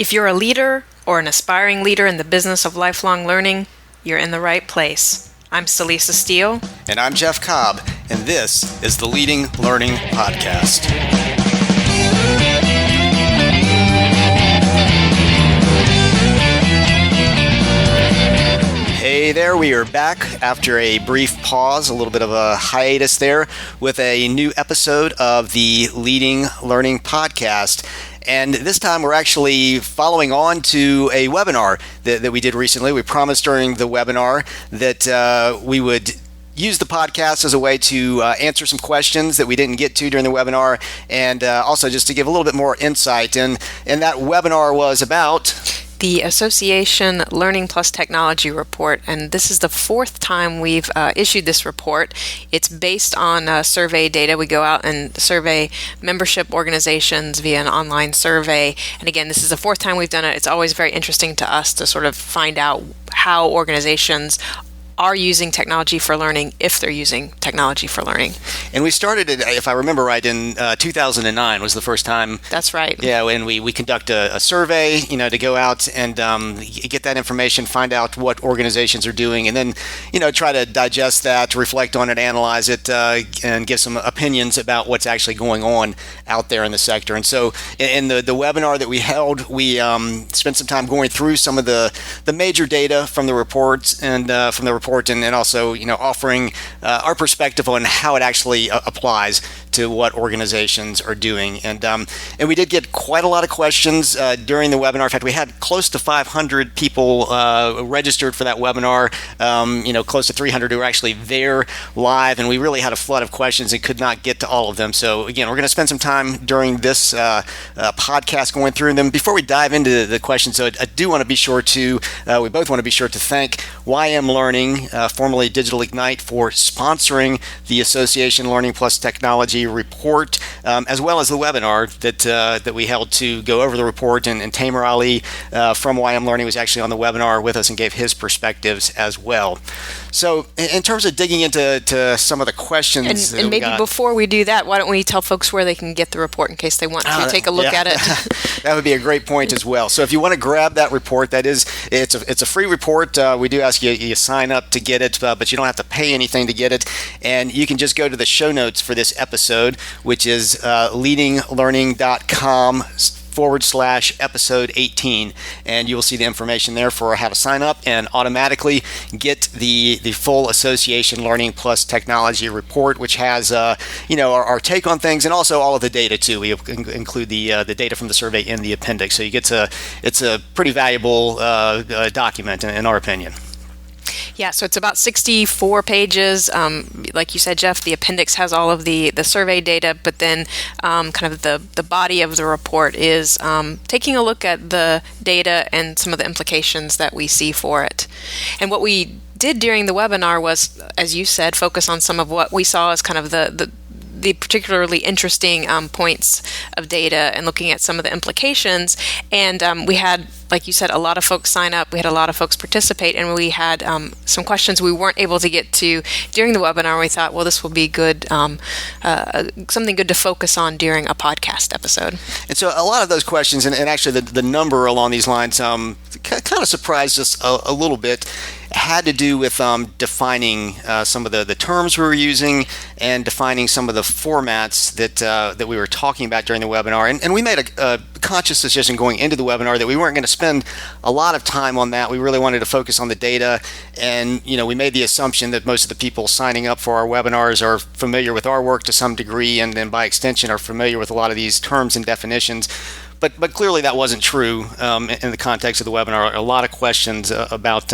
If you're a leader or an aspiring leader in the business of lifelong learning, you're in the right place. I'm Celisa Steele. And I'm Jeff Cobb, and this is the Leading Learning Podcast. Hey there, we are back after a brief pause, a little bit of a hiatus there, with a new episode of the Leading Learning Podcast. And this time we're actually following on to a webinar that we did recently. We promised during the webinar that we would use the podcast as a way to answer some questions that we didn't get to during the webinar, and also just to give a little bit more insight. And that webinar was about the Association Learning Plus Technology Report, and this is the fourth time we've issued this report. It's based on survey data. We go out and survey membership organizations via an online survey, and again, this is the fourth time we've done it. It's always very interesting to us to sort of find out how organizations are using technology for learning, if they're using technology for learning. And we started it, if I remember right, in 2009 was the first time. That's right. Yeah, and we conduct a survey, to go out and get that information, find out what organizations are doing, and then, try to digest that, reflect on it, analyze it, and give some opinions about what's actually going on out there in the sector. And so in the webinar that we held, we spent some time going through some of the major data from the reports and and also offering our perspective on how it actually applies to what organizations are doing. And we did get quite a lot of questions during the webinar. In fact, we had close to 500 people registered for that webinar, close to 300 who were actually there live, and we really had a flood of questions and could not get to all of them. So again, we're going to spend some time during this podcast going through them. Before we dive into the questions, so I do want to be sure to, we both want to be sure to thank YM Learning, formerly Digital Ignite, for sponsoring the Association Learning Plus Technology Report, as well as the webinar that we held to go over the report. And Tamer Ali from YM Learning was actually on the webinar with us and gave his perspectives as well. So in terms of digging into some of the questions, and maybe before we do that, why don't we tell folks where they can get the report in case they want to take a look at it? That would be a great point as well. So if you want to grab that report, it's a free report. We do ask you sign up to get it, but you don't have to pay anything to get it. And you can just go to the show notes for this episode, which is leadinglearning.com/episode 18, and you will see the information there for how to sign up and automatically get the full Association Learning Plus Technology Report, which has our take on things and also all of the data too. We include the data from the survey in the appendix, so it's a pretty valuable document in our opinion. Yeah, so it's about 64 pages. Like you said, Jeff, the appendix has all of the survey data, but then kind of the body of the report is taking a look at the data and some of the implications that we see for it. And what we did during the webinar was, as you said, focus on some of what we saw as kind of the particularly interesting points of data and looking at some of the implications. And we had, like you said, a lot of folks sign up. We had a lot of folks participate, and we had some questions we weren't able to get to during the webinar. We thought, well, this will be good, something good to focus on during a podcast episode. And so a lot of those questions, and actually the number along these lines, kind of surprised us a little bit, had to do with defining some of the terms we were using and defining some of the formats that we were talking about during the webinar. And we made a conscious decision going into the webinar that we weren't going to spend a lot of time on that. We really wanted to focus on the data, and we made the assumption that most of the people signing up for our webinars are familiar with our work to some degree, and then by extension are familiar with a lot of these terms and definitions. But clearly that wasn't true in the context of the webinar. A lot of questions about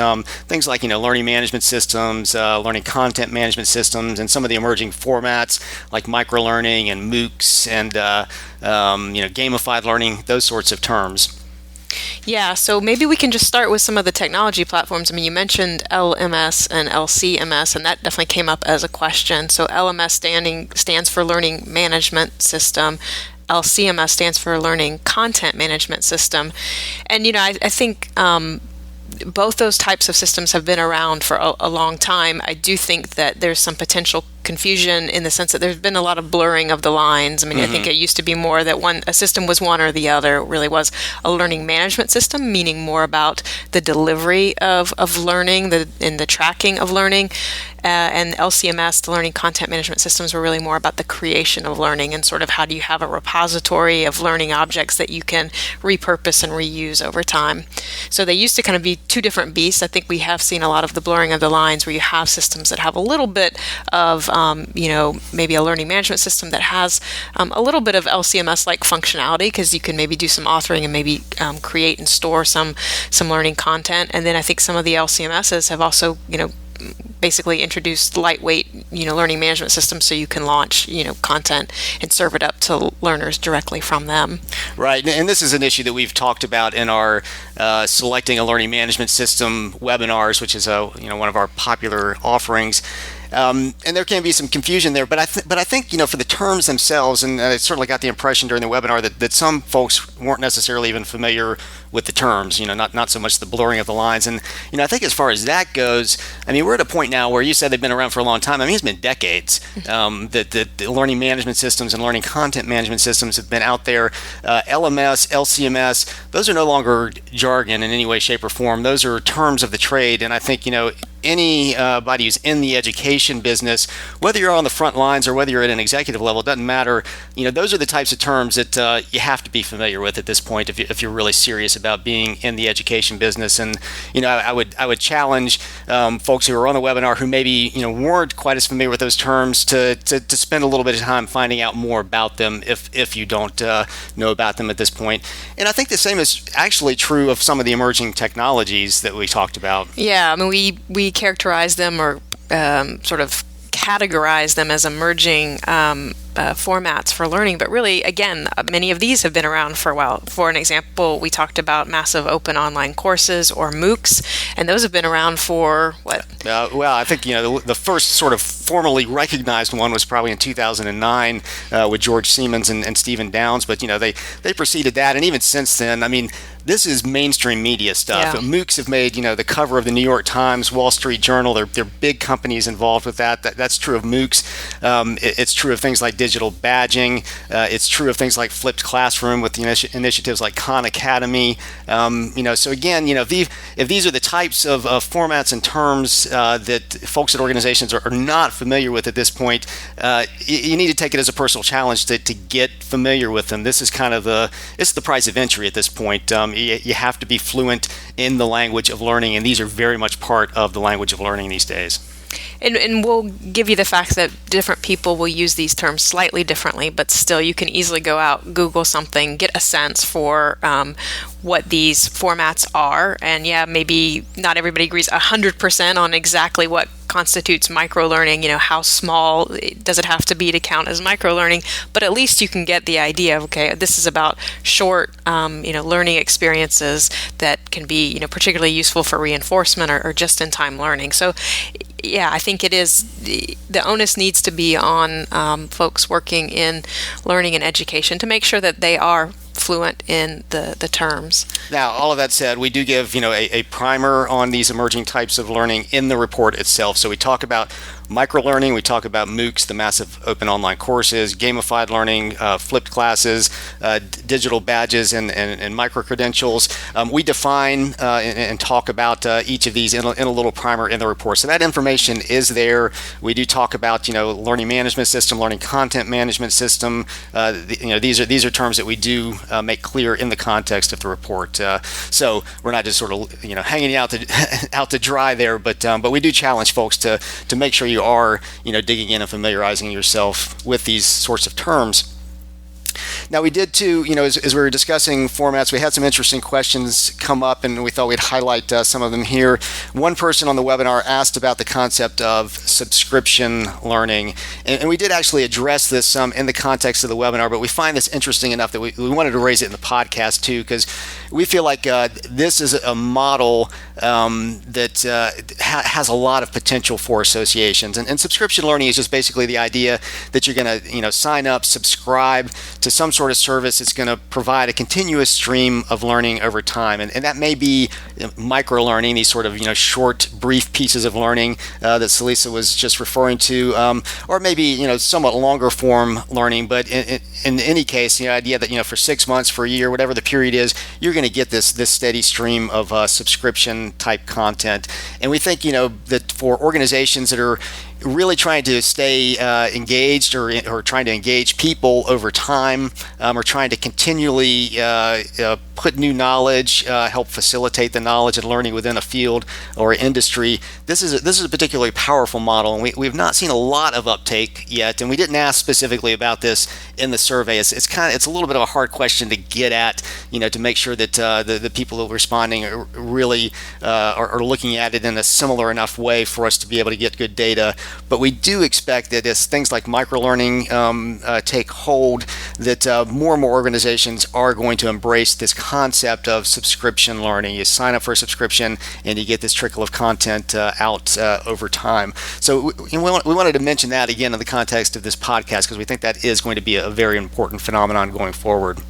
things like learning management systems, learning content management systems, and some of the emerging formats like microlearning and MOOCs and gamified learning, those sorts of terms. Yeah, so maybe we can just start with some of the technology platforms. I mean, you mentioned LMS and LCMS, and that definitely came up as a question. So LMS stands for Learning Management System. LCMS stands for Learning Content Management System. And, I think both those types of systems have been around for a long time. I do think that there's some potential confusion in the sense that there's been a lot of blurring of the lines. I mean, I think it used to be more that a system was one or the other. It really was a learning management system, meaning more about the delivery of learning and the tracking of learning. And LCMS, the learning content management systems, were really more about the creation of learning and sort of how do you have a repository of learning objects that you can repurpose and reuse over time. So they used to kind of be two different beasts. I think we have seen a lot of the blurring of the lines where you have systems that have a little bit of, maybe a learning management system that has a little bit of LCMS-like functionality because you can maybe do some authoring and maybe create and store some learning content. And then I think some of the LCMSs have also, basically introduced lightweight, learning management systems so you can launch, content and serve it up to learners directly from them. Right, and this is an issue that we've talked about in our selecting a learning management system webinars, which is one of our popular offerings. And there can be some confusion there, but I think for the terms themselves, and I certainly got the impression during the webinar that some folks weren't necessarily even familiar with the terms. Not so much the blurring of the lines. And I think as far as that goes, I mean, we're at a point now where you said they've been around for a long time. I mean, it's been decades that the learning management systems and learning content management systems have been out there. LMS, LCMS, those are no longer jargon in any way, shape, or form. Those are terms of the trade, and I think anybody who's in the education business, whether you're on the front lines or whether you're at an executive level, it doesn't matter. Those are the types of terms that you have to be familiar with at this point if you're really serious about being in the education business. And I would challenge folks who are on the webinar who maybe weren't quite as familiar with those terms to spend a little bit of time finding out more about them if you don't know about them at this point. And I think the same is actually true of some of the emerging technologies that we talked about. Yeah, I mean, we characterize them or sort of categorize them as emerging formats for learning, but really, again, many of these have been around for a while. For an example, we talked about massive open online courses or MOOCs, and those have been around for what? Well, I think the first sort of formally recognized one was probably in 2009 with George Siemens and Stephen Downes, but they preceded that, and even since then, I mean, this is mainstream media stuff. Yeah. MOOCs have made the cover of the New York Times, Wall Street Journal. They're big companies involved with that. That's true of MOOCs. It's true of things like digital badging. It's true of things like flipped classroom with initiatives like Khan Academy. So again, if these are the types of formats and terms that folks at organizations are not familiar with at this point, you need to take it as a personal challenge to get familiar with them. This is kind of it's the price of entry at this point. You have to be fluent in the language of learning, and these are very much part of the language of learning these days. And we'll give you the fact that different people will use these terms slightly differently, but still you can easily go out, Google something, get a sense for what these formats are. And yeah, maybe not everybody agrees 100% on exactly what constitutes microlearning, how small does it have to be to count as microlearning, but at least you can get the idea of, okay, this is about short, learning experiences that can be, particularly useful for reinforcement or just-in-time learning. So yeah, I think it is, the onus needs to be on folks working in learning and education to make sure that they are fluent in the terms. Now, all of that said, we do give a primer on these emerging types of learning in the report itself. So we talk about microlearning, we talk about MOOCs, the massive open online courses, gamified learning, flipped classes, digital badges, and micro-credentials. We define and talk about each of these in a little primer in the report. So that information is there. We do talk about learning management system, learning content management system. These are terms that we do make clear in the context of the report. So we're not just sort of hanging out to dry there, but we do challenge folks to make sure you are digging in and familiarizing yourself with these sorts of terms. Now, we did too, as we were discussing formats, we had some interesting questions come up, and we thought we'd highlight some of them here. One person on the webinar asked about the concept of subscription learning, and we did actually address this some in the context of the webinar, but we find this interesting enough that we wanted to raise it in the podcast too, because we feel like this is a model that has a lot of potential for associations. And subscription learning is just basically the idea that you're going to sign up, subscribe to to some sort of service that's going to provide a continuous stream of learning over time. And that may be micro-learning, these sort of short, brief pieces of learning that Celisa was just referring to, or maybe somewhat longer form learning. But in any case, the idea that for 6 months, for a year, whatever the period is, you're going to get this steady stream of subscription type content. And we think that for organizations that are really trying to stay engaged or trying to engage people over time, or trying to continually put new knowledge, help facilitate the knowledge and learning within a field or industry, this is a particularly powerful model, and we've not seen a lot of uptake yet. And we didn't ask specifically about this in the survey. It's a little bit of a hard question to get at, to make sure that the people that are responding are really are looking at it in a similar enough way for us to be able to get good data. But we do expect that as things like microlearning take hold, that more and more organizations are going to embrace this concept of subscription learning. You sign up for a subscription and you get this trickle of content out over time. So we wanted to mention that again in the context of this podcast, because we think that is going to be a very important phenomenon going forward.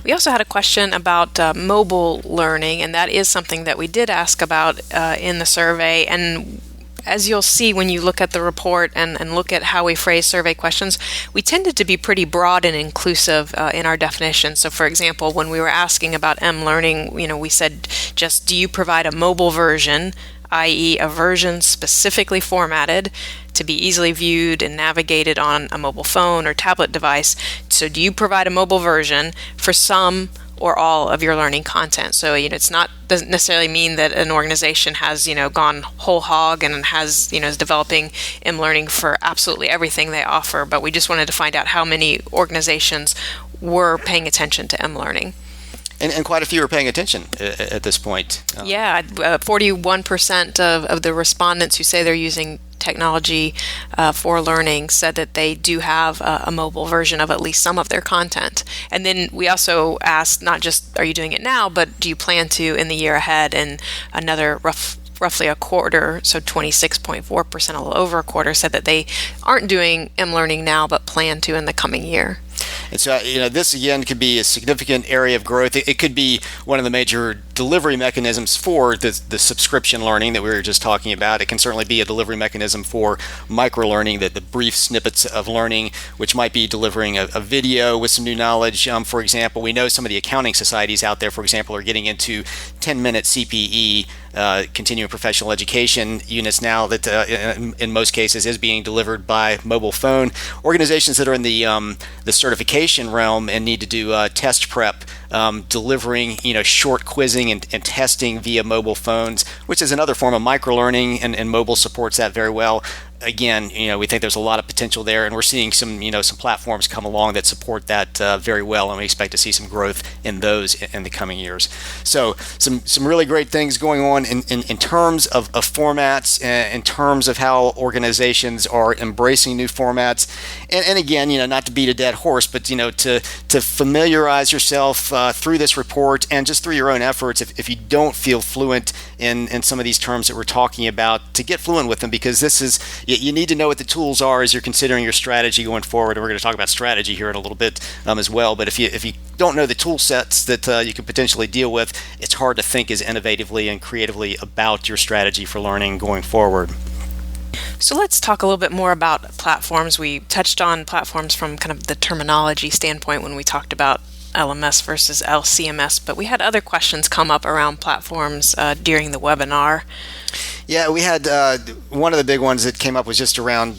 We also had a question about mobile learning, and that is something that we did ask about in the survey. And as you'll see when you look at the report and look at how we phrase survey questions, we tended to be pretty broad and inclusive in our definition. So for example, when we were asking about M-Learning, we said just, do you provide a mobile version, i.e. a version specifically formatted to be easily viewed and navigated on a mobile phone or tablet device? So do you provide a mobile version for some or all of your learning content? So doesn't necessarily mean that an organization has gone whole hog and is developing M-Learning for absolutely everything they offer, but we just wanted to find out how many organizations were paying attention to M-Learning. And quite a few are paying attention at this point. 41% of the respondents who say they're using technology for learning said that they do have a mobile version of at least some of their content. And then we also asked, not just are you doing it now, but do you plan to in the year ahead? And another roughly a quarter, so 26.4%, a little over a quarter, said that they aren't doing M-Learning now, but plan to in the coming year. And so, this again could be a significant area of growth. It could be one of the major delivery mechanisms for the subscription learning that we were just talking about. It can certainly be a delivery mechanism for micro-learning, the brief snippets of learning, which might be delivering a video with some new knowledge. For example, we know some of the accounting societies out there, for example, are getting into 10-minute CPE, continuing professional education units now that in most cases is being delivered by mobile phone. Organizations that are in the certification realm and need to do test prep, delivering short quizzing and testing via mobile phones, which is another form of microlearning, and mobile supports that very well. Again, we think there's a lot of potential there, and we're seeing some platforms come along that support that very well, and we expect to see some growth in those in the coming years. So some really great things going on in terms of formats, in terms of how organizations are embracing new formats, and again, not to beat a dead horse, but to familiarize yourself through this report and just through your own efforts. If you don't feel fluent in some of these terms that we're talking about, to get fluent with them, because this is, you need to know what the tools are as you're considering your strategy going forward. And we're going to talk about strategy here in a little bit as well. But if you don't know the tool sets that you could potentially deal with, it's hard to think as innovatively and creatively about your strategy for learning going forward. So let's talk a little bit more about platforms. We touched on platforms from kind of the terminology standpoint when we talked about LMS versus LCMS, but we had other questions come up around platforms during the webinar. Yeah, we had one of the big ones that came up was just around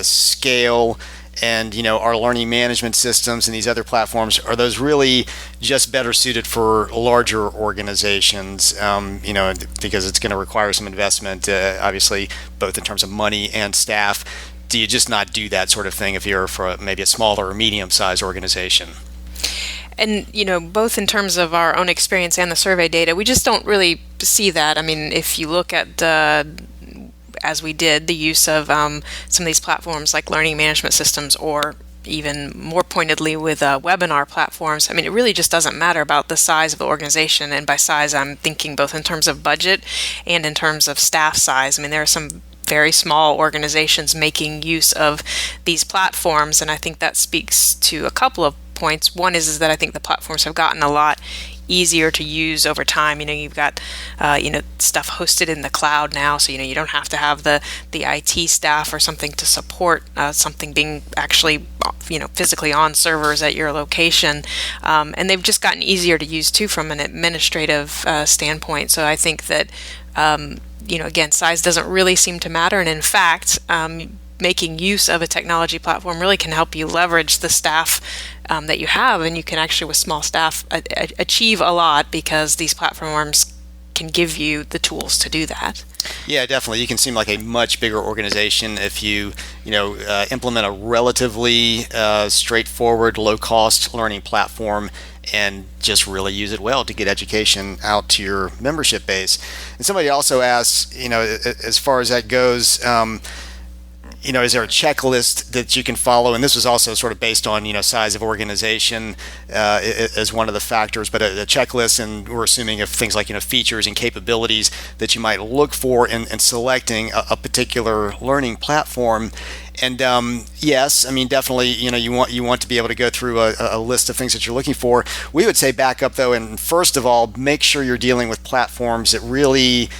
scale and our learning management systems and these other platforms. Are those really just better suited for larger organizations? Because it's going to require some investment, obviously, both in terms of money and staff. Do you just not do that sort of thing if you're for maybe a smaller or medium-sized organization? And, both in terms of our own experience and the survey data, we just don't really see that. I mean, if you look at, as we did, the use of some of these platforms like learning management systems, or even more pointedly with webinar platforms, I mean, it really just doesn't matter about the size of the organization. And by size, I'm thinking both in terms of budget and in terms of staff size. I mean, there are some very small organizations making use of these platforms, and I think that speaks to a couple of points. One is that I think the platforms have gotten a lot easier to use over time. You've got stuff hosted in the cloud now, so you don't have to have the IT staff or something to support something being actually physically on servers at your location, and they've just gotten easier to use too from an administrative standpoint. So I think that again, size doesn't really seem to matter, and in fact, making use of a technology platform really can help you leverage the staff that you have, and you can actually, with small staff, achieve a lot because these platforms can give you the tools to do that. Yeah, definitely. You can seem like a much bigger organization if you implement a relatively straightforward, low-cost learning platform and just really use it well to get education out to your membership base. And somebody also asked, as far as that goes, is there a checklist that you can follow? And this was also sort of based on, size of organization as one of the factors, but a checklist, and we're assuming of things like, features and capabilities that you might look for in selecting a particular learning platform. And yes, definitely, you want to be able to go through a list of things that you're looking for. We would say back up though, and first of all, make sure you're dealing with platforms that really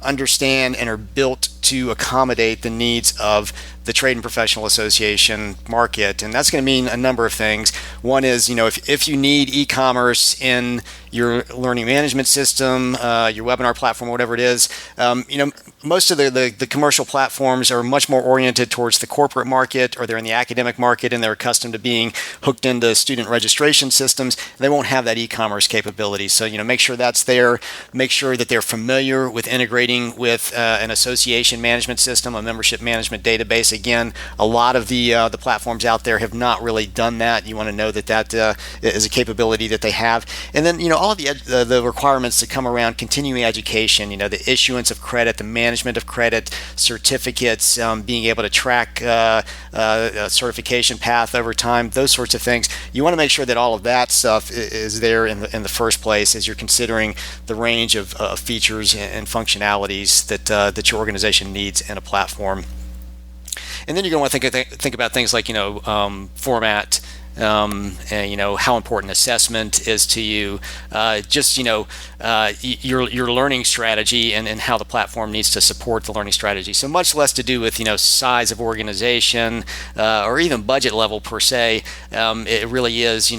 understand and are built to accommodate the needs of the Trade and Professional Association market. And that's going to mean a number of things. One is, if you need e-commerce in your learning management system, your webinar platform, whatever it is, most of the commercial platforms are much more oriented towards the corporate market, or they're in the academic market and they're accustomed to being hooked into student registration systems. They won't have that e-commerce capability. So, make sure that's there. Make sure that they're familiar with integrating with an association management system, a membership management database. Again, a lot of the platforms out there have not really done that. You want to know that is a capability that they have. And then, all of the requirements that come around continuing education, the issuance of credit, the management of credit, certificates, being able to track a certification path over time, those sorts of things. You want to make sure that all of that stuff is there in the first place as you're considering the range of features and functionalities that your organization needs in a platform. And then you're going to want to think about things like format, and how important assessment is to you, your learning strategy and how the platform needs to support the learning strategy. So much less to do with size of organization or even budget level per se. It really is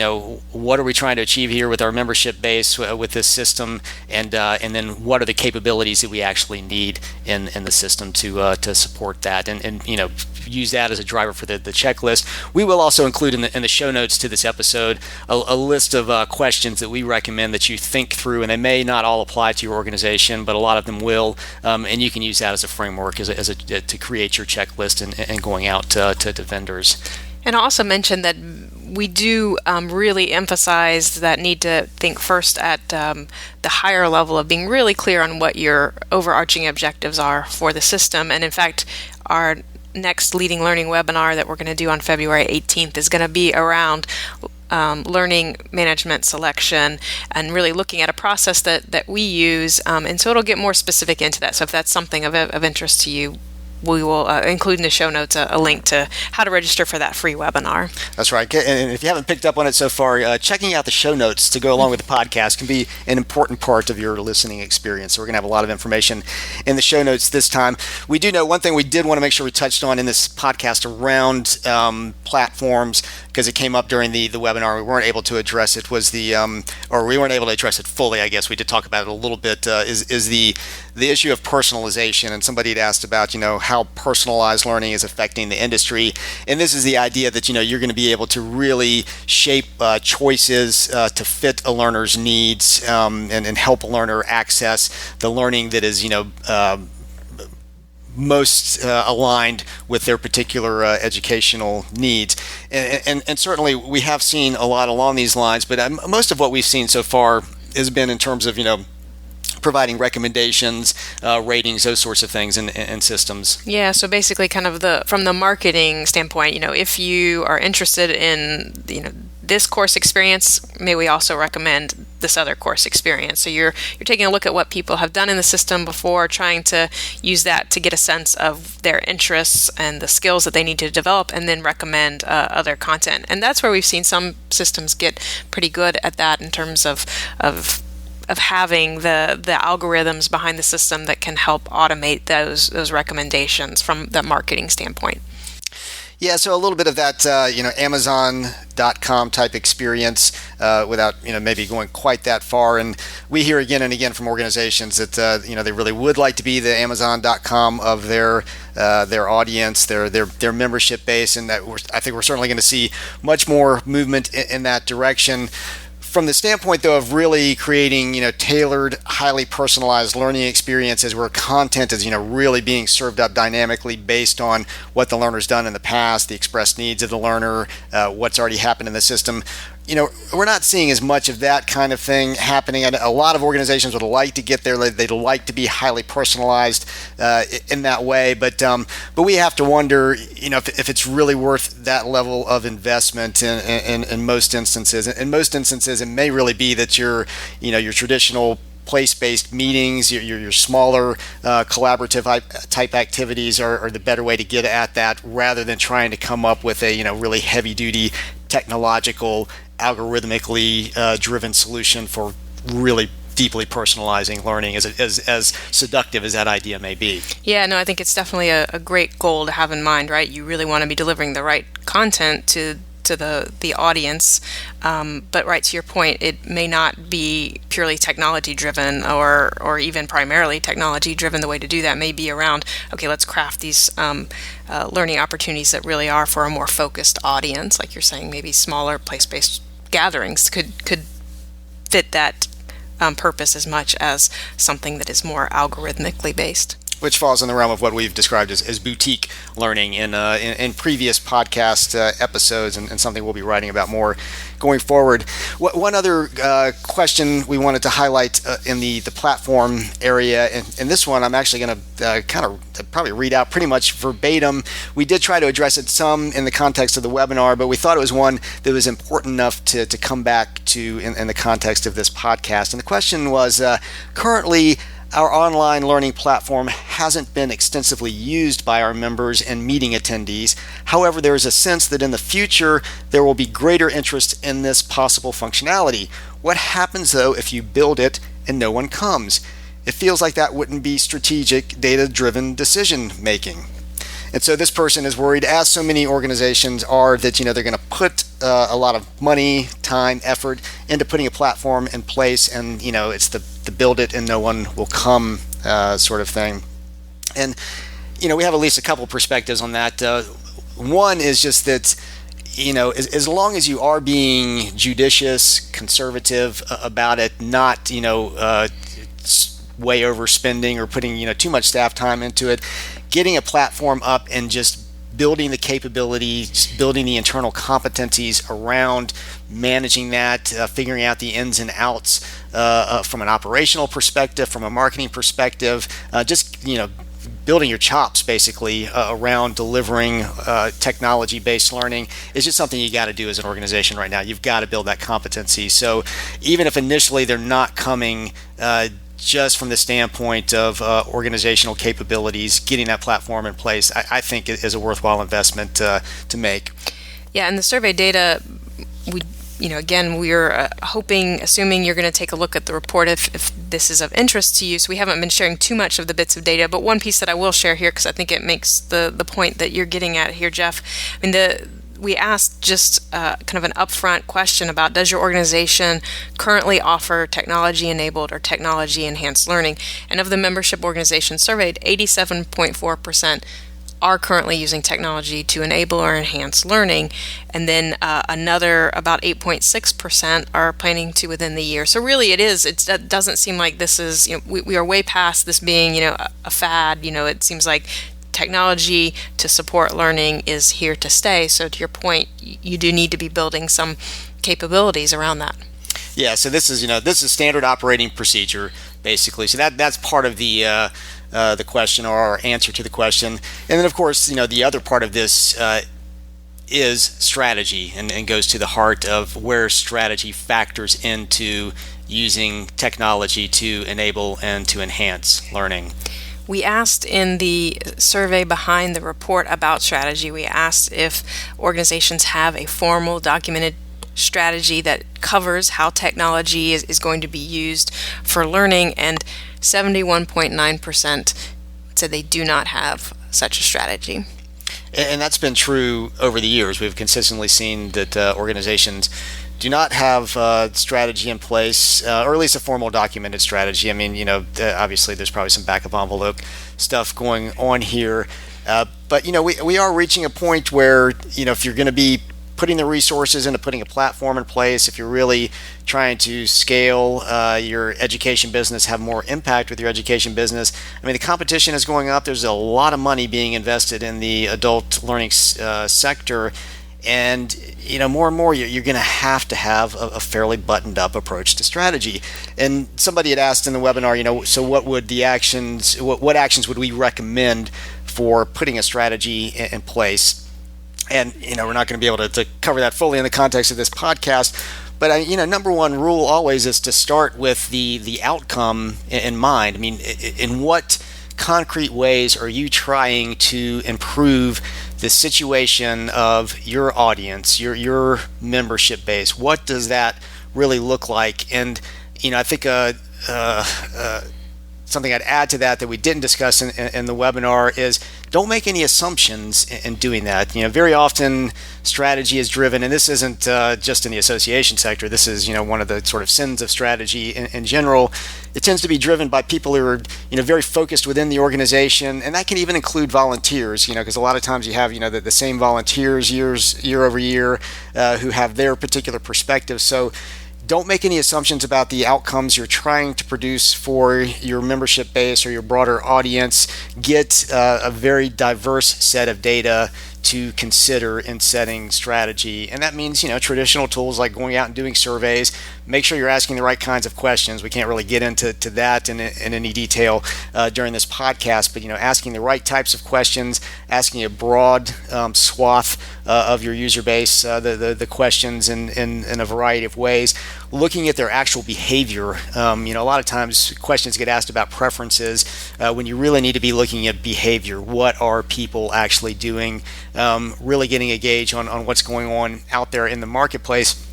what are we trying to achieve here with our membership base with this system, and then what are the capabilities that we actually need in the system to support that, and use that as a driver for the checklist. We will also include in the show notes to this episode a list of questions that we recommend that you think through, and they may not all apply to your organization, but a lot of them will, and you can use that as a framework to create your checklist and going out to vendors. And I'll also mention that we do really emphasize that need to think first at the higher level of being really clear on what your overarching objectives are for the system. And in fact, our next Leading Learning webinar that we're going to do on February 18th is going to be around learning management selection and really looking at a process that we use. And so it'll get more specific into that. So if that's something of interest to you, we will include in the show notes a link to how to register for that free webinar. That's right. And if you haven't picked up on it so far, checking out the show notes to go along with the podcast can be an important part of your listening experience. So we're going to have a lot of information in the show notes this time. We do know one thing we did want to make sure we touched on in this podcast around platforms, because it came up during the webinar. We weren't able to address it, or we weren't able to address it fully, I guess. We did talk about it a little bit, is the issue of personalization. And somebody had asked about, how personalized learning is affecting the industry. And this is the idea that, you're going to be able to really shape choices to fit a learner's needs, and help a learner access the learning that is, most aligned with their particular educational needs. And certainly we have seen a lot along these lines, but most of what we've seen so far has been in terms of, providing recommendations, ratings, those sorts of things and systems. Yeah, so basically kind of from the marketing standpoint, if you are interested in, this course experience, may we also recommend this other course experience. So you're taking a look at what people have done in the system before, trying to use that to get a sense of their interests and the skills that they need to develop, and then recommend other content. And that's where we've seen some systems get pretty good at that in terms of having the algorithms behind the system that can help automate those recommendations from the marketing standpoint. Yeah, so a little bit of that, Amazon.com type experience without, maybe going quite that far. And we hear again and again from organizations that, they really would like to be the Amazon.com of their audience, their membership base, and that I think we're certainly going to see much more movement in that direction. From the standpoint, though, of really creating, tailored, highly personalized learning experiences where content is, really being served up dynamically based on what the learner's done in the past, the expressed needs of the learner, what's already happened in the system. We're not seeing as much of that kind of thing happening. A lot of organizations would like to get there. They'd like to be highly personalized in that way. But we have to wonder, if it's really worth that level of investment in most instances. In most instances, it may really be that your traditional place-based meetings, your smaller collaborative type activities are the better way to get at that, rather than trying to come up with a really heavy-duty technological, algorithmically driven solution for really deeply personalizing learning, as seductive as that idea may be. Yeah, no, I think it's definitely a great goal to have in mind, right? You really want to be delivering the right content to the audience, but right to your point, it may not be purely technology driven or even primarily technology driven. The way to do that may be around, okay, let's craft these learning opportunities that really are for a more focused audience. Like you're saying, maybe smaller place-based gatherings could fit that purpose as much as something that is more algorithmically based. Which falls in the realm of what we've described as boutique learning in previous podcast episodes, and something we'll be writing about more going forward. One other question we wanted to highlight in the platform area, and this one I'm actually going to kind of probably read out pretty much verbatim. We did try to address it some in the context of the webinar, but we thought it was one that was important enough to come back to in the context of this podcast. And the question was, currently, our online learning platform hasn't been extensively used by our members and meeting attendees. However, there is a sense that in the future there will be greater interest in this possible functionality. What happens, though, if you build it and no one comes? It feels like that wouldn't be strategic, data-driven decision making. And so this person is worried, as so many organizations are, that they're going to put a lot of money, time, effort into putting a platform in place, and it's the build it and no one will come sort of thing. And we have at least a couple perspectives on that. One is just that as long as you are being judicious, conservative about it, not way overspending or putting too much staff time into it, getting a platform up and just building the capabilities, building the internal competencies around managing that, figuring out the ins and outs from an operational perspective, from a marketing perspective, just building your chops basically around delivering technology-based learning is just something you got to do as an organization right now. You've got to build that competency. So even if initially they're not coming just from the standpoint of organizational capabilities, getting that platform in place, I think it is a worthwhile investment to make. Yeah, and the survey data, we're assuming you're going to take a look at the report if this is of interest to you. So we haven't been sharing too much of the bits of data, but one piece that I will share here, because I think it makes the point that you're getting at here, Jeff. I mean, we asked just kind of an upfront question about, does your organization currently offer technology-enabled or technology-enhanced learning? And of the membership organizations surveyed, 87.4% are currently using technology to enable or enhance learning, and then another about 8.6% are planning to within the year. So really it doesn't seem like this is, we are way past this being, a fad. It seems like technology to support learning is here to stay. So to your point, you do need to be building some capabilities around that. Yeah, so this is standard operating procedure basically. So that's part of the question, or our answer to the question. And then of course, the other part of this is strategy and goes to the heart of where strategy factors into using technology to enable and to enhance learning. We asked in the survey behind the report about strategy, we asked if organizations have a formal documented strategy that covers how technology is going to be used for learning, and 71.9% said they do not have such a strategy. And that's been true over the years. We've consistently seen that organizations do not have strategy in place, or at least a formal documented strategy. I mean, obviously there's probably some back of envelope stuff going on here. But, we are reaching a point where, if you're going to be putting the resources into putting a platform in place, if you're really trying to scale your education business, have more impact with your education business, I mean, the competition is going up. There's a lot of money being invested in the adult learning sector. And more and more, you're going to have a fairly buttoned up approach to strategy. And somebody had asked in the webinar, so what would the actions? What actions would we recommend for putting a strategy in place? And we're not going to be able to cover that fully in the context of this podcast. But number one rule always is to start with the outcome in mind. I mean, in what concrete ways are you trying to improve the situation of your audience, your membership base? What does that really look like? And I think something I'd add to that we didn't discuss in the webinar is don't make any assumptions in doing that. Very often strategy is driven, and this isn't just in the association sector. This is one of the sort of sins of strategy in general. It tends to be driven by people who are very focused within the organization, and that can even include volunteers. Because a lot of times you have the same volunteers year over year who have their particular perspective. So don't make any assumptions about the outcomes you're trying to produce for your membership base or your broader audience. Get a very diverse set of data to consider in setting strategy. And that means, traditional tools like going out and doing surveys. Make sure you're asking the right kinds of questions. We can't really get into that in any detail during this podcast, but, asking the right types of questions, asking a broad swath of your user base, the questions in a variety of ways, looking at their actual behavior. A lot of times questions get asked about preferences when you really need to be looking at behavior. What are people actually doing? Really getting a gauge on what's going on out there in the marketplace.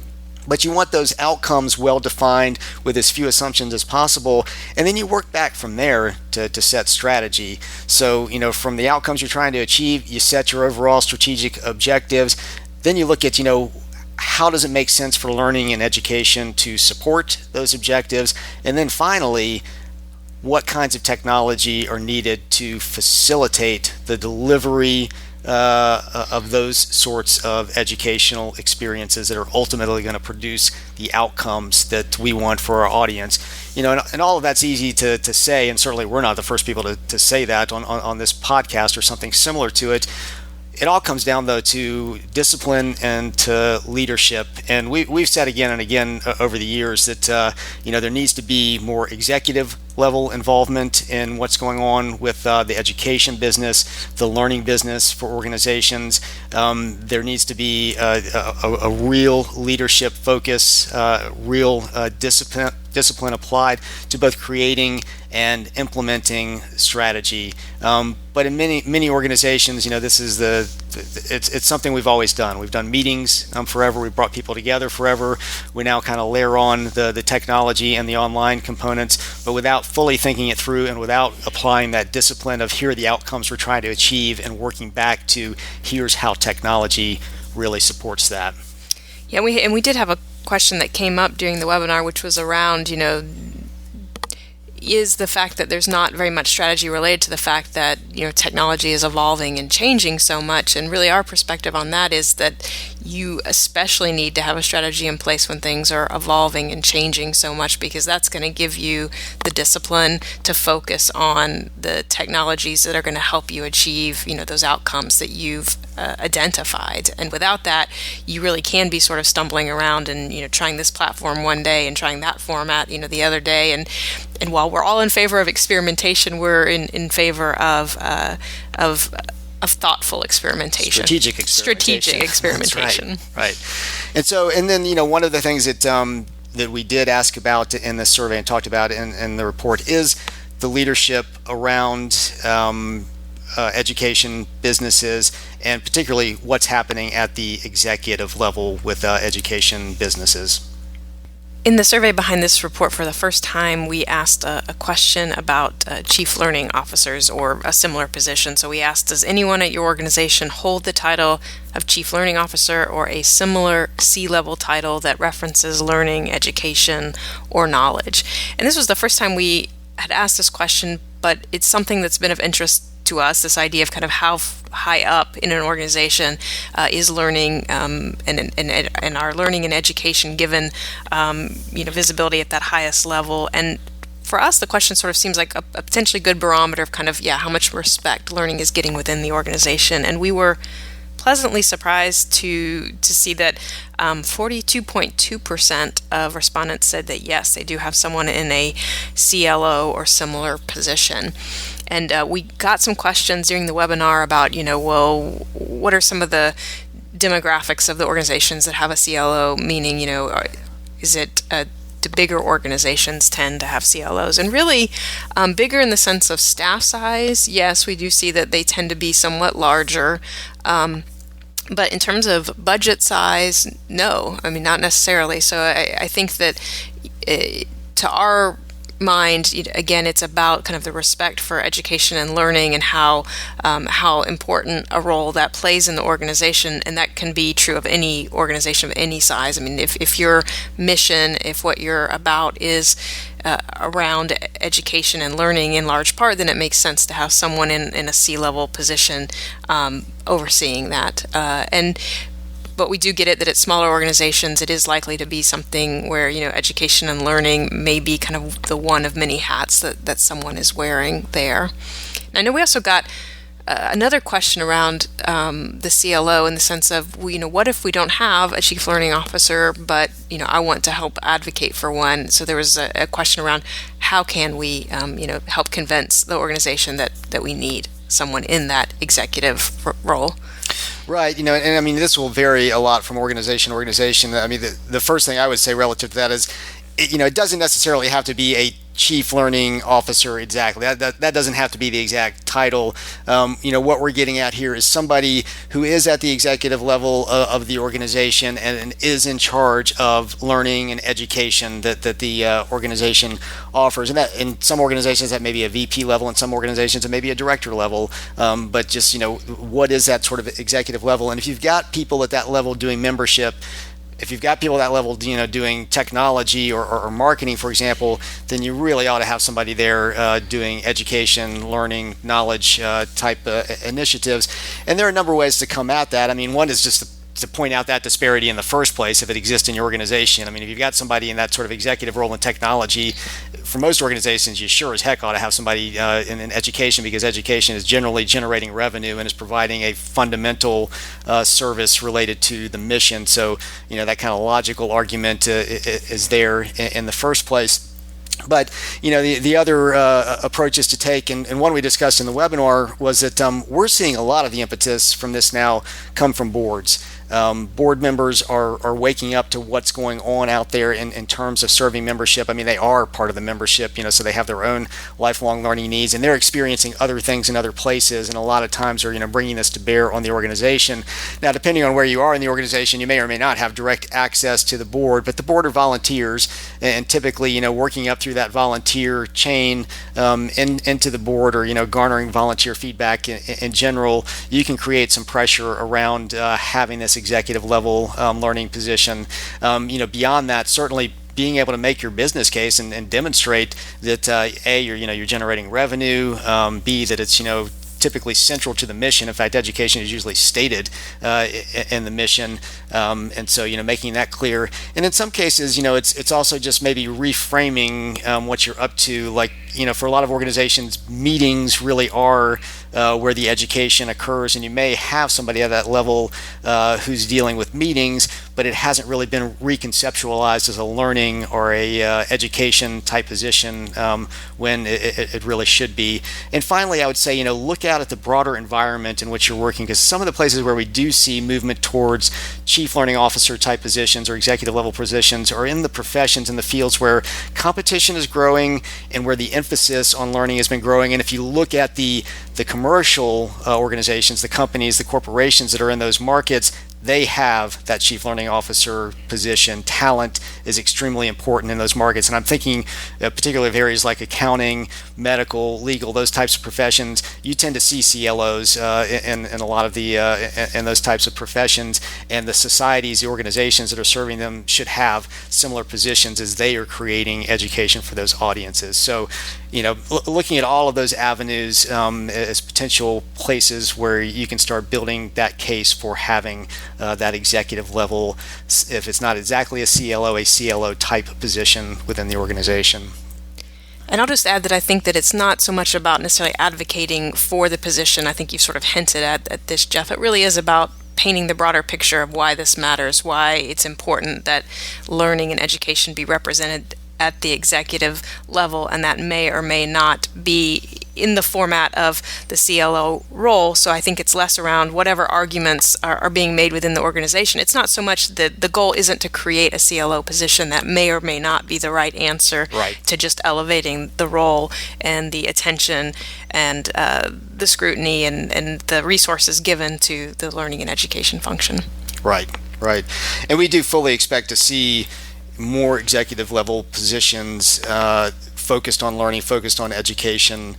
But you want those outcomes well defined with as few assumptions as possible, and then you work back from there to set strategy. So, from the outcomes you're trying to achieve, you set your overall strategic objectives. Then you look at, how does it make sense for learning and education to support those objectives? And then finally, what kinds of technology are needed to facilitate the delivery of those sorts of educational experiences that are ultimately going to produce the outcomes that we want for our audience. And all of that's easy to say, and certainly we're not the first people to say that on this podcast or something similar to it. It all comes down, though, to discipline and to leadership. And we've said again and again over the years that there needs to be more executive level involvement in what's going on with the education business, the learning business for organizations. There needs to be a real leadership focus, real discipline applied to both creating and implementing strategy. But in many organizations, this is it's something we've always done. We've done meetings forever. We've brought people together forever. We now kind of layer on the technology and the online components, but without fully thinking it through and without applying that discipline of here are the outcomes we're trying to achieve and working back to here's how technology really supports that. Yeah, we did have a question that came up during the webinar, which was around, is the fact that there's not very much strategy related to the fact that technology is evolving and changing so much. And really our perspective on that is that you especially need to have a strategy in place when things are evolving and changing so much, because that's going to give you the discipline to focus on the technologies that are going to help you achieve those outcomes that you've identified. And without that, you really can be sort of stumbling around and trying this platform one day and trying that format the other day. And while we're all in favor of experimentation, we're in favor of of thoughtful experimentation. Strategic experimentation. That's right. And then, one of the things that we did ask about in the survey and talked about in the report is the leadership around education businesses, and particularly what's happening at the executive level with education businesses. In the survey behind this report, for the first time, we asked a question about chief learning officers or a similar position. So we asked, does anyone at your organization hold the title of chief learning officer or a similar C-level title that references learning, education, or knowledge? And this was the first time we had asked this question, but it's something that's been of interest to us, this idea of kind of how high up in an organization is learning and our learning and education given visibility at that highest level. And for us, the question sort of seems like a potentially good barometer of kind of how much respect learning is getting within the organization. And we were pleasantly surprised to see that 42.2% of respondents said that yes, they do have someone in a CLO or similar position. And we got some questions during the webinar about, well, what are some of the demographics of the organizations that have a CLO? Meaning, is it do bigger organizations tend to have CLOs? And really, bigger in the sense of staff size, yes, we do see that they tend to be somewhat larger. But in terms of budget size, no, not necessarily. So I think that to our mind, again, it's about kind of the respect for education and learning and how important a role that plays in the organization, and that can be true of any organization of any size. If your mission, if what you're about is around education and learning in large part, then it makes sense to have someone in a C-level position overseeing that. But we do get it that at smaller organizations, it is likely to be something where, education and learning may be kind of the one of many hats that someone is wearing there. And I know we also got another question around the CLO in the sense of, what if we don't have a chief learning officer, but, I want to help advocate for one. So there was a question around how can we, help convince the organization that we need someone in that executive role. Right, and this will vary a lot from organization to organization. The first thing I would say relative to that is, it doesn't necessarily have to be a chief learning officer exactly. That doesn't have to be the exact title. What we're getting at here is somebody who is at the executive level of the organization and is in charge of learning and education that the organization offers. And that in some organizations that may be a VP level, in some organizations it may be a director level. But just what is that sort of executive level? And if you've got people at that level doing membership, if you've got people at that level, doing technology or marketing, for example, then you really ought to have somebody there doing education, learning, knowledge type initiatives. And there are a number of ways to come at that. One is just to point out that disparity in the first place, if it exists in your organization. If you've got somebody in that sort of executive role in technology, for most organizations, you sure as heck ought to have somebody in education, because education is generally generating revenue and is providing a fundamental service related to the mission. So, that kind of logical argument is there in the first place. But the other approaches to take, and one we discussed in the webinar, was that we're seeing a lot of the impetus from this now come from boards. Board members are waking up to what's going on out there in terms of serving membership. They are part of the membership, so they have their own lifelong learning needs, and they're experiencing other things in other places, and a lot of times are bringing this to bear on the organization. Now, depending on where you are in the organization, you may or may not have direct access to the board, but the board are volunteers, and typically working up through that volunteer chain into the board, or garnering volunteer feedback in general, you can create some pressure around having this executive level learning position. Beyond that, certainly being able to make your business case and demonstrate that A, you're generating revenue, B, that it's typically central to the mission. In fact, education is usually stated in the mission, and so making that clear. And in some cases, it's also just maybe reframing what you're up to. Like for a lot of organizations, meetings really are where the education occurs, and you may have somebody at that level who's dealing with meetings, but it hasn't really been reconceptualized as a learning or a education type position when it really should be. And finally, I would say, look out at the broader environment in which you're working, because some of the places where we do see movement towards chief learning officer type positions or executive level positions are in the professions, in the fields where competition is growing and where the emphasis on learning has been growing. And if you look at the commercial organizations, the companies, the corporations that are in those markets, they have that chief learning officer position. Talent is extremely important in those markets. And I'm thinking particularly of areas like accounting, medical, legal, those types of professions. You tend to see CLOs in a lot of the in those types of professions. And the societies, the organizations that are serving them should have similar positions as they are creating education for those audiences. So, looking at all of those avenues as potential places where you can start building that case for having that executive level, if it's not exactly a CLO type position within the organization. And I'll just add that I think that it's not so much about necessarily advocating for the position. I think you've sort of hinted at this, Jeff. It really is about painting the broader picture of why this matters, why it's important that learning and education be represented at the executive level, and that may or may not be in the format of the CLO role. So I think it's less around whatever arguments are being made within the organization. It's not so much that the goal isn't to create a CLO position that may or may not be the right answer to just elevating the role and the attention and the scrutiny and the resources given to the learning and education function. Right. And we do fully expect to see more executive level positions focused on learning, focused on education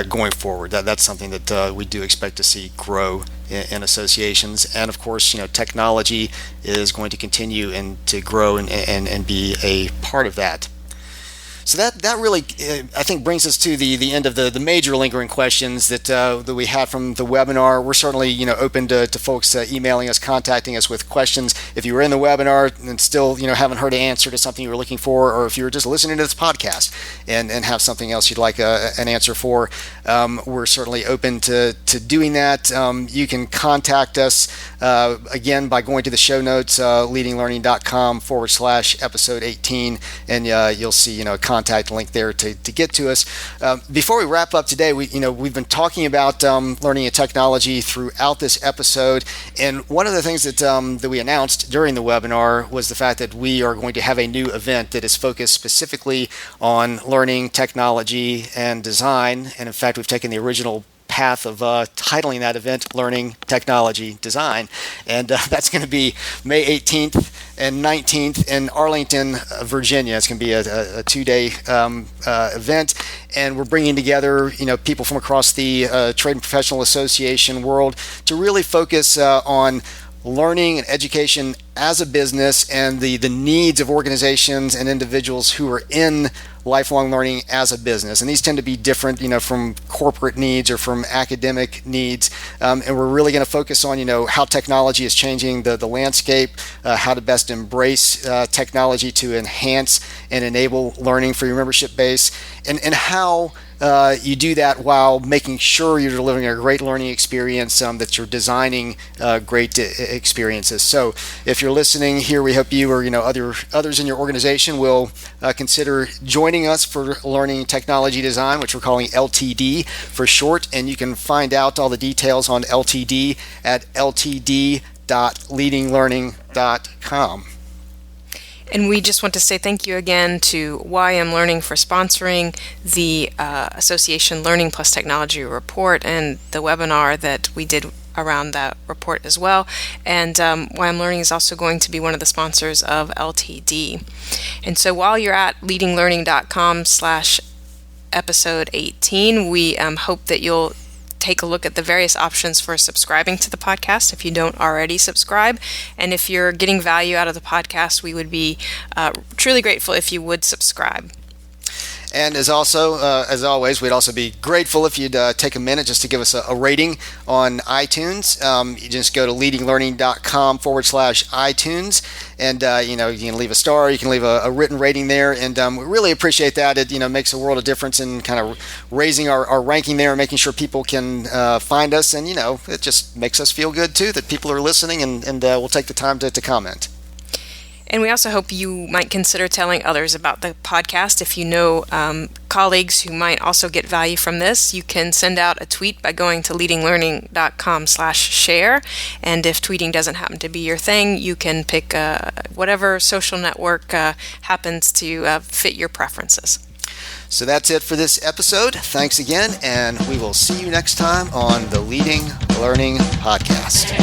going forward. That's something that we do expect to see grow in associations. And of course, technology is going to continue and to grow and be a part of that. So that really, I think, brings us to the end of the major lingering questions that we had from the webinar. We're certainly open to folks emailing us, contacting us with questions. If you were in the webinar and still haven't heard an answer to something you were looking for, or if you were just listening to this podcast and have something else you'd like an answer for, we're certainly open to doing that. You can contact us again by going to the show notes, leadinglearning.com/episode 18, and you'll see contact link there to get to us. Before we wrap up today, we've been talking about learning and technology throughout this episode, and one of the things that we announced during the webinar was the fact that we are going to have a new event that is focused specifically on learning, technology, and design. And in fact, we've taken the original path of titling that event Learning, Technology, Design, and that's going to be May 18th and 19th in Arlington, Virginia. It's going to be a 2-day event, and we're bringing together people from across the Trade and Professional Association world to really focus on learning and education as a business and the needs of organizations and individuals who are in lifelong learning as a business. And these tend to be different, from corporate needs or from academic needs. And we're really going to focus on, how technology is changing the landscape, how to best embrace technology to enhance and enable learning for your membership base, and how you do that while making sure you're delivering a great learning experience, that you're designing great experiences. So if you're listening here, we hope you or others in your organization will consider joining us for Learning Technology Design, which we're calling LTD for short. And you can find out all the details on LTD at ltd.leadinglearning.com. And we just want to say thank you again to YM Learning for sponsoring the Association Learning Plus Technology report and the webinar that we did around that report as well. And YM Learning is also going to be one of the sponsors of LTD. And so while you're at leadinglearning.com/episode 18, we hope that you'll take a look at the various options for subscribing to the podcast if you don't already subscribe. And if you're getting value out of the podcast, we would be truly grateful if you would subscribe. And as always, we'd also be grateful if you'd take a minute just to give us a rating on iTunes. You just go to leadinglearning.com/iTunes, and you can leave a star, you can leave a written rating there, and we really appreciate that. It makes a world of difference in kind of raising our ranking there and making sure people can find us, and it just makes us feel good too that people are listening, and we'll take the time to comment. And we also hope you might consider telling others about the podcast. If you know colleagues who might also get value from this, you can send out a tweet by going to leadinglearning.com/share. And if tweeting doesn't happen to be your thing, you can pick whatever social network happens to fit your preferences. So that's it for this episode. Thanks again, and we will see you next time on the Leading Learning Podcast.